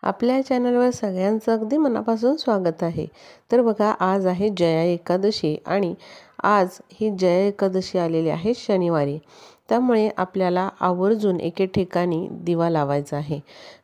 आपल्या चॅनलवर सगळ्यांचं अगदी मनापासून स्वागत आहे. तर बघा, आज आहे जया एकादशी आणि आज ही जया एकादशी आलेली आहे शनिवारी. त्यामुळे आपल्याला आवर्जून एके ठिकाणी दिवा लावायचा आहे.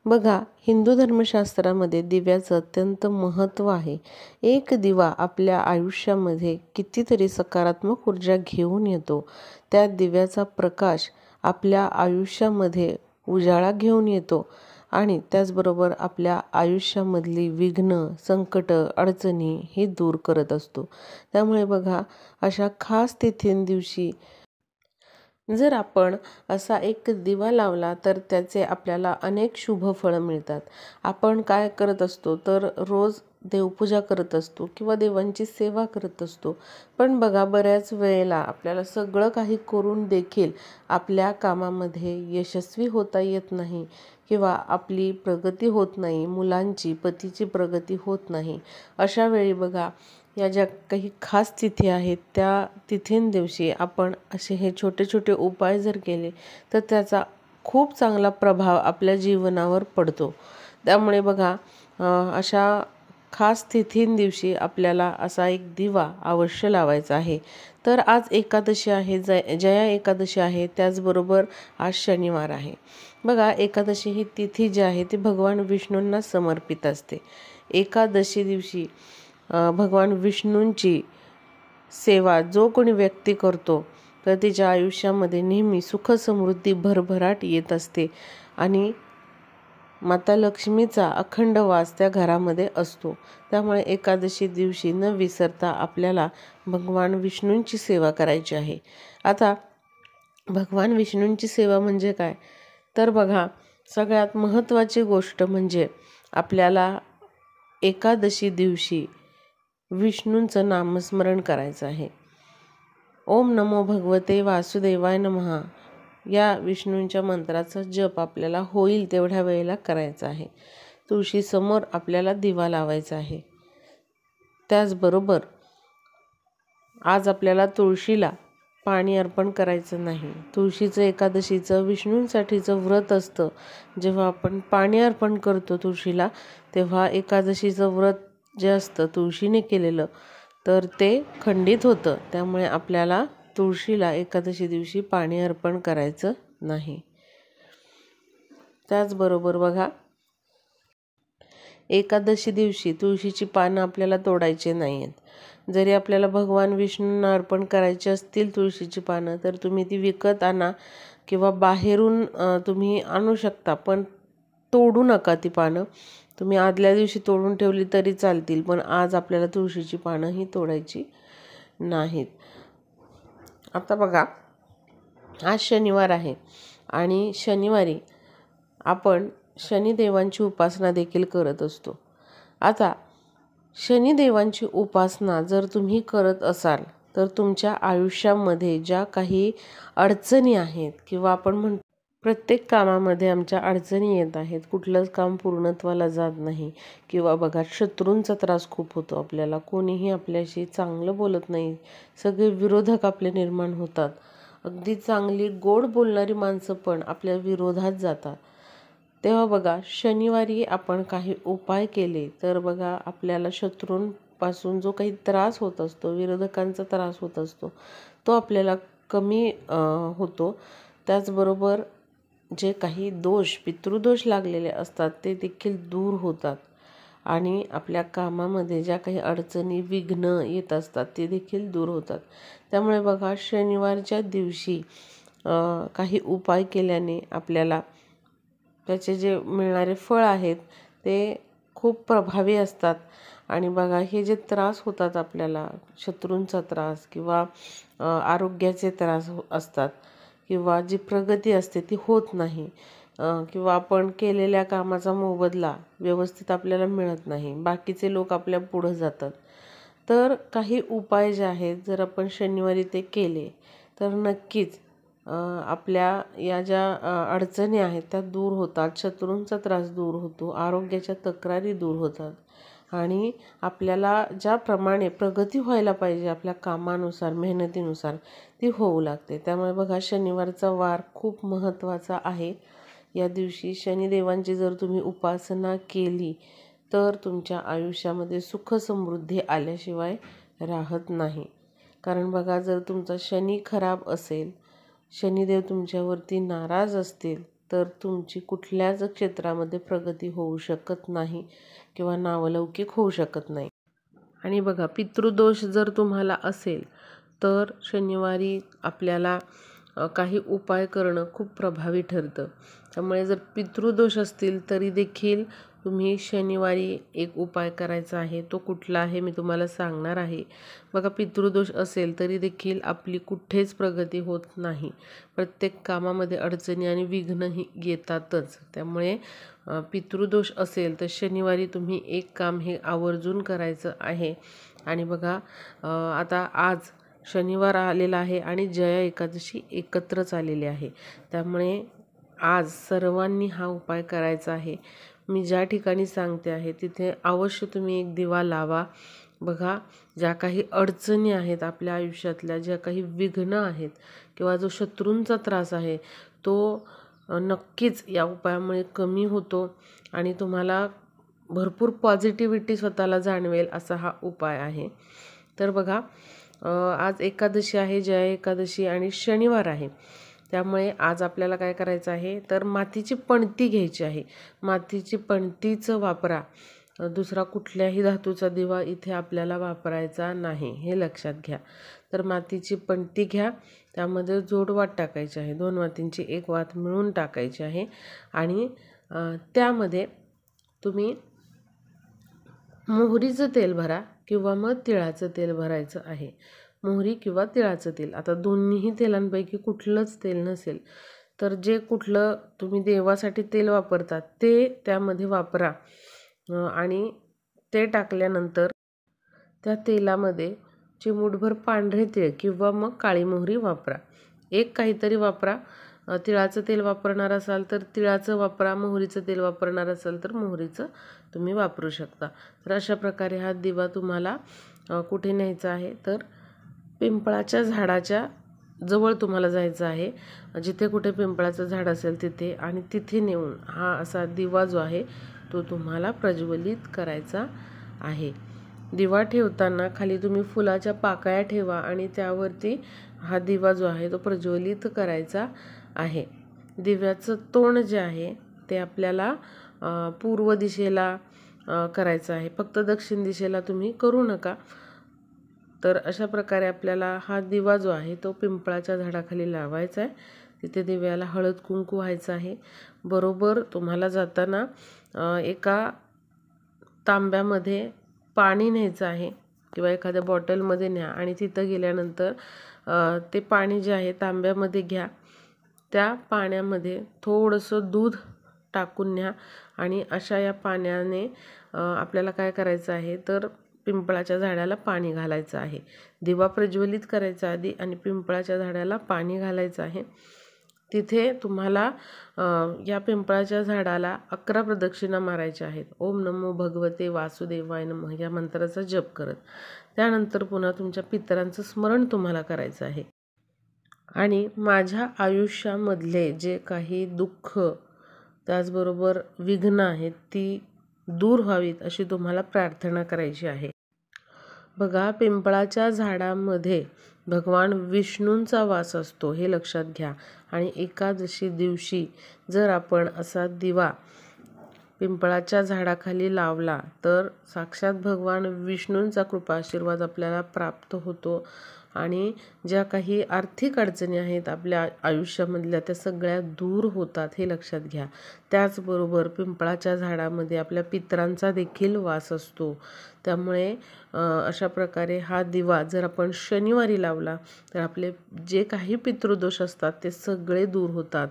बघा, हिंदू धर्मशास्त्रामध्ये दिव्याचं अत्यंत महत्त्व आहे. एक दिवा आपल्या आयुष्यामध्ये कितीतरी सकारात्मक ऊर्जा घेऊन येतो. त्या दिव्याचा प्रकाश आपल्या आयुष्यामध्ये उजाळा घेऊन येतो आणि त्याचबरोबर आपल्या आयुष्यामधली विघ्न, संकट, अडचणी हे दूर करत असतो. त्यामुळे बघा, अशा खास तिथींदिवशी जर आपण असा एक दिवा लावला तर त्याचे आपल्याला अनेक शुभ फळं मिळतात. आपण काय करत असतो तर रोज देवपूजा करत असतो किंवा देवांची सेवा करत असतो. पण बघा, बऱ्याच वेळेला आपल्याला सगळं काही करून देखील आपल्या कामामध्ये यशस्वी होता येत नाही किंवा आपली प्रगती होत नाही, मुलांची, पतीची प्रगती होत नाही. अशा वेळी बघा, या ज्या काही खास तिथी आहेत त्या तिथींदिवशी आपण असे हे छोटे छोटे उपाय जर केले तर त्याचा खूप चांगला प्रभाव आपल्या जीवनावर पडतो. त्यामुळे बघा, अशा खास तिथींदिवशी आपल्याला असा एक दिवा अवश्य लावायचा आहे. तर आज एकादशी आहे, जया एकादशी आहे, त्याचबरोबर आज शनिवार आहे. बघा, एकादशी ही तिथी जी आहे ती भगवान विष्णूंना समर्पित असते. एकादशी दिवशी भगवान विष्णूंची सेवा जो कोणी व्यक्ती करतो तर तिच्या आयुष्यामध्ये नेहमी सुख समृद्धी भरभराट येत असते आणि माता लक्ष्मीचा अखंड वास त्या घरामध्ये असतो. त्यामुळे एकादशी दिवशी न विसरता आपल्याला भगवान विष्णूंची सेवा करायची आहे. आता भगवान विष्णूंची सेवा म्हणजे काय तर बघा, सगळ्यात महत्त्वाची गोष्ट म्हणजे आपल्याला एकादशी दिवशी विष्णूंचं नामस्मरण करायचं आहे. ओम नमो भगवते वासुदेवाय नमः या विष्णूंच्या मंत्राचा जप आपल्याला होईल तेवढ्या वेळेला करायचा आहे. तुळशीसमोर आपल्याला दिवा लावायचा आहे. त्याचबरोबर आज आपल्याला तुळशीला पाणी अर्पण करायचं नाही. तुळशीचं एकादशीचं विष्णूंसाठीचं व्रत असतं. जेव्हा आपण पाणी अर्पण करतो तुळशीला, तेव्हा एकादशीचं व्रत जे असतं तुळशीने केलेलं तर ते खंडित होतं. त्यामुळे आपल्याला तुळशीला एकादशी दिवशी पाणी अर्पण करायचं नाही. त्याचबरोबर बघा, एकादशी दिवशी तुळशीची पानं आपल्याला तोडायची नाही आहेत. जरी आपल्याला भगवान विष्णूंना अर्पण करायची असतील तुळशीची पानं तर तुम्ही ती विकत आणा किंवा बाहेरून तुम्ही आणू शकता, पण तोडू नका ती पानं. तुम्ही आदल्या दिवशी तोडून ठेवली तरी चालतील, पण आज आपल्याला तुळशीची पानं ही तोडायची नाहीत. आता बघा, आज शनिवार आहे आणि शनिवारी आपण शनिदेवांची उपासना देखील करत असतो. आता शनिदेवांची उपासना जर तुम्ही करत असाल तर तुमच्या आयुष्यामध्ये ज्या काही अडचणी आहेत किंवा आपण प्रत्येक कामामध्ये आमच्या अडचणी येत आहेत, कुठलंच काम पूर्णत्वाला जात नाही किंवा बघा, शत्रूंचा त्रास खूप होतो आपल्याला, कोणीही आपल्याशी चांगलं बोलत नाही, सगळे विरोधक आपले निर्माण होतात. अगदी चांगली गोड बोलणारी माणसं पण आपल्या विरोधात जातात. तेव्हा बघा, शनिवारी आपण काही उपाय केले तर बघा, आपल्याला शत्रूंपासून जो काही त्रास होत असतो, विरोधकांचा त्रास होत असतो, तो आपल्याला कमी होतो. त्याचबरोबर जे काही दोष, पितृदोष लागलेले असतात ते देखील दूर होतात आणि आपल्या कामामध्ये ज्या काही अडचणी, विघ्न येत असतात ते देखील दूर होतात. त्यामुळे बघा, शनिवारच्या दिवशी काही उपाय केल्याने आपल्याला त्याचे जे मिळणारे फळ आहेत ते खूप प्रभावी असतात. आणि बघा, हे जे त्रास होतात आपल्याला, शत्रूंचा त्रास किंवा आरोग्याचे त्रास असतात किंवा जी प्रगती असते ती होत नाही किंवा आपण केलेल्या कामाचा मोबदला व्यवस्थित आपल्याला मिळत नाही, बाकीचे लोक आपल्या पुढं जातात, तर काही उपाय जे आहेत जर आपण शनिवारी ते केले तर नक्कीच आपल्या या ज्या अडचणी आहेत त्या दूर होतात, शत्रूंचा त्रास दूर होतो, आरोग्याच्या तक्रारी दूर होतात आणि आपल्याला ज्याप्रमाणे प्रगती व्हायला पाहिजे आपल्या कामानुसार, मेहनतीनुसार ती होऊ लागते. त्यामुळे बघा, शनिवारचा वार खूप महत्त्वाचा आहे. या दिवशी शनिदेवांची जर तुम्ही उपासना केली तर तुमच्या आयुष्यामध्ये सुख समृद्धी आल्याशिवाय राहत नाही. कारण बघा, जर तुमचा शनी खराब असेल, शनिदेव तुमच्यावरती नाराज असतील, तर तुमची कुठल्याच क्षेत्रामध्ये प्रगती होऊ शकत नाही किंवा नावलौकिक होऊ शकत नाही. आणि बघा, पितृदोष जर तुम्हाला असेल तर शनिवारी आपल्याला काही उपाय करणं खूप प्रभावी ठरतं. त्यामुळे जर पितृदोष असतील तरी देखील तुम्ही शनिवारी एक उपाय करायचा आहे. तो कुठला आहे मी तुम्हाला सांगणार आहे. बघा, पितृदोष असेल तरी देखील आपली कुठेच प्रगती होत नाही. प्रत्येक कामामध्ये अडचणी आणि विघ्नही येतातच. त्यामुळे पितृदोष असेल तर शनिवारी तुम्ही एक काम हे आवर्जून करायचं आहे. आणि बघा, आता आज शनिवार आलेला आहे आणि जया एकादशी एकत्रच आलेली आहे. त्यामुळे आज सर्वांनी हा उपाय करायचा आहे. मी ज्या ठिकाणी सांगते आहे तिथे अवश्य तुम्ही एक दिवा लावा. बघा, ज्या काही अडचणी आहेत आपल्या आयुष्यातल्या, ज्या काही विघ्न आहेत किंवा जो शत्रूंचा त्रास आहे तो नक्कीच या उपायामुळे कमी होतो आणि तुम्हाला भरपूर पॉझिटिव्हिटी स्वतःला जाणवेल असा हा उपाय आहे. तर बघा, आज एकादशी आहे, जया एकादशी, आणि शनिवार आहे. त्यामुळे आज आपल्याला काय करायचं आहे तर मातीची पणती घ्यायची आहे. मातीची पणतीचं वापरा. दुसरा कुठल्याही धातूचा दिवा इथे आपल्याला वापरायचा नाही, हे लक्षात घ्या. तर मातीची पणती घ्या, त्यामध्ये जोडवात टाकायची आहे. 2 वातींची 1 वात मिळून टाकायची आहे आणि त्यामध्ये तुम्ही मोहरीचं तेल भरा किंवा मग तिळाचं तेल भरायचं आहे. मोहरी किंवा तिळाचं तेल, आता दोन्हीही तेलांपैकी कुठलंच तेल नसेल तर जे कुठलं तुम्ही देवासाठी तेल वापरतात ते त्यामध्ये वापरा. आणि ते टाकल्यानंतर त्या तेलामध्ये चिमूटभर पांढरे तीळ किंवा मग काळी मोहरी वापरा. एक काहीतरी वापरा. तिळाचं तेल वापरणार असाल तर तिळाचं वापरा, मोहरीचं तेल वापरणार असाल तर मोहरीचं तुम्ही वापरू शकता. तर अशा प्रकारे हा दिवा तुम्हाला कुठे न्यायचा आहे तर पिंपळाच्या झाडाच्या जवळ तुम्हाला जायचं आहे. जिथे कुठे पिंपळाचं झाड असेल तिथे, आणि तिथे नेऊन हा असा दिवा जो आहे तो तुम्हाला प्रज्वलित करायचा आहे. दिवा ठेवताना खाली तुम्ही फुलाच्या पाकळ्या ठेवा आणि त्यावरती हा दिवा जो आहे तो प्रज्वलित करायचा आहे. दिव्याचं तोंड जे आहे ते आपल्याला पूर्व दिशेला करायचं आहे. फक्त दक्षिण दिशेला तुम्ही करू नका. तर अशा प्रकारे आपल्याला हा दिवा जो आहे तो पिंपळाच्या झाडाखाली लावायचा आहे. तिथे दिव्याला हळद कुंकू व्हायचं आहे. बरोबर तुम्हाला जाताना एका तांब्यामध्ये पाणी न्यायचं आहे किंवा एखाद्या बॉटलमध्ये न्या आणि तिथं गेल्यानंतर ते पाणी जे आहे तांब्यामध्ये घ्या. त्या पाण्यामध्ये थोडंसं दूध टाकून न्या आणि अशा या पाण्याने आपल्याला काय करायचं आहे तर पिंपळाच्या झाडाला पाणी घालायचं आहे. दिवा प्रज्वलित करायचा आधी आणि पिंपळाच्या झाडाला पाणी घालायचं आहे. तिथे तुम्हाला या पिंपळाच्या झाडाला 11 प्रदक्षिणा मारायच्या आहेत. ओम नमो भगवते वासुदेवाय नमः या मंत्राचा जप करत. त्यानंतर पुन्हा तुमच्या पितरांचं स्मरण तुम्हाला करायचं आहे आणि माझ्या आयुष्यामधले जे काही दुःख त्याचबरोबर विघ्न आहेत ती दूर व्हावीत अशी तुम्हाला प्रार्थना करायची आहे. बघा, पिंपळाच्या झाडामध्ये भगवान विष्णूंचा वास असतो, हे लक्षात घ्या. आणि एकादशी दिवशी जर आपण असा दिवा पिंपळाच्या झाडाखाली लावला तर साक्षात भगवान विष्णूंचा कृपा आशीर्वाद आपल्याला प्राप्त होतो आणि ज्या काही आर्थिक अडचणी आहेत आपल्या आयुष्यामधल्या त्या सगळ्या दूर होतात, हे लक्षात घ्या. त्याचबरोबर पिंपळाच्या झाडामध्ये आपल्या पितरांचा देखील वास असतो. त्यामुळे अशा प्रकारे हा दिवा जर आपण शनिवारी लावला तर आपले जे काही पितृदोष असतात ते सगळे दूर होतात.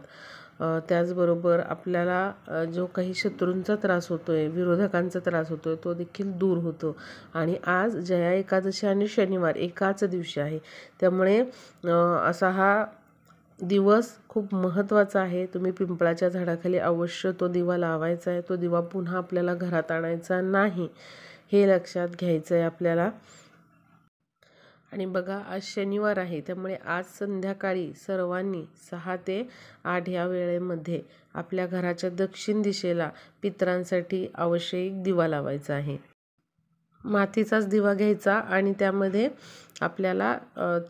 त्याचबरोबर आपल्याला जो काही शत्रूंचा त्रास होतोय, विरोधकांचा त्रास होतोय, तो देखील दूर होतो. आणि आज जया एकादशी आणि शनिवार एकाच दिवशी आहे. त्यामुळे असा हा दिवस खूप महत्त्वाचा आहे. तुम्ही पिंपळाच्या झाडाखाली अवश्य तो दिवा लावायचा आहे. तो दिवा पुन्हा आपल्याला घरात आणायचा नाही, हे लक्षात घ्यायचं आहे आपल्याला. आणि बघा आज शनिवार आहे, त्यामुळे आज संध्याकाळी सर्वांनी 6 ते 8 या वेळेमध्ये आपल्या घराच्या दक्षिण दिशेला पितरांसाठी अवश्य एक दिवा लावायचा आहे. मातीचाच दिवा घ्यायचा आणि त्यामध्ये आपल्याला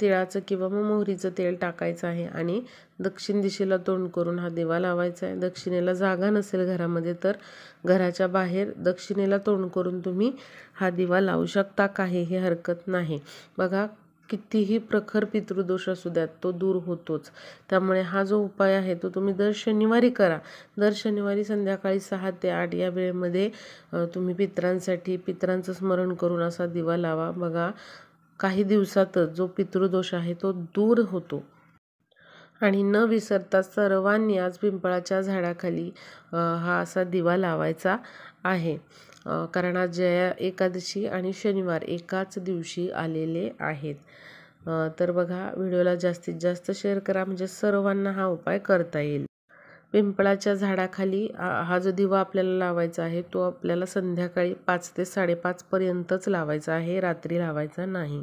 तिळाचं किंवा मग मोहरीचं तेल टाकायचं आहे आणि दक्षिण दिशेला तोंड करून हा दिवा लावायचा आहे. दक्षिणेला जागा नसेल घरामध्ये तर घराच्या बाहेर दक्षिणेला तोंड करून तुम्ही हा दिवा लावू शकता, काहीही हरकत नाही. बघा कितीही प्रखर पितृदोष असू द्यात तो दूर होतोच. त्यामुळे हा जो उपाय आहे तो तुम्ही दर शनिवारी करा. दर शनिवारी संध्याकाळी 6 ते 8 या वेळेमध्ये तुम्ही पितरांचं स्मरण करून असा दिवा लावा. बघा काही दिवसातच जो पितृदोष आहे तो दूर होतो. आणि न विसरता सर्वांनी आज पिंपळाच्या झाडाखाली हा असा दिवा लावायचा आहे, कारण आज जया एकादशी आणि शनिवार एकाच दिवशी आलेले आहेत. तर बघा व्हिडिओला जास्तीत जास्त शेअर करा, म्हणजे सर्वांना हा उपाय करता येईल. पिंपळाच्या झाडाखाली हा जो दिवा आपल्याला लावायचा आहे तो आपल्याला संध्याकाळी 5 ते 5:30 पर्यंतच लावायचा आहे, रात्री लावायचा नाही.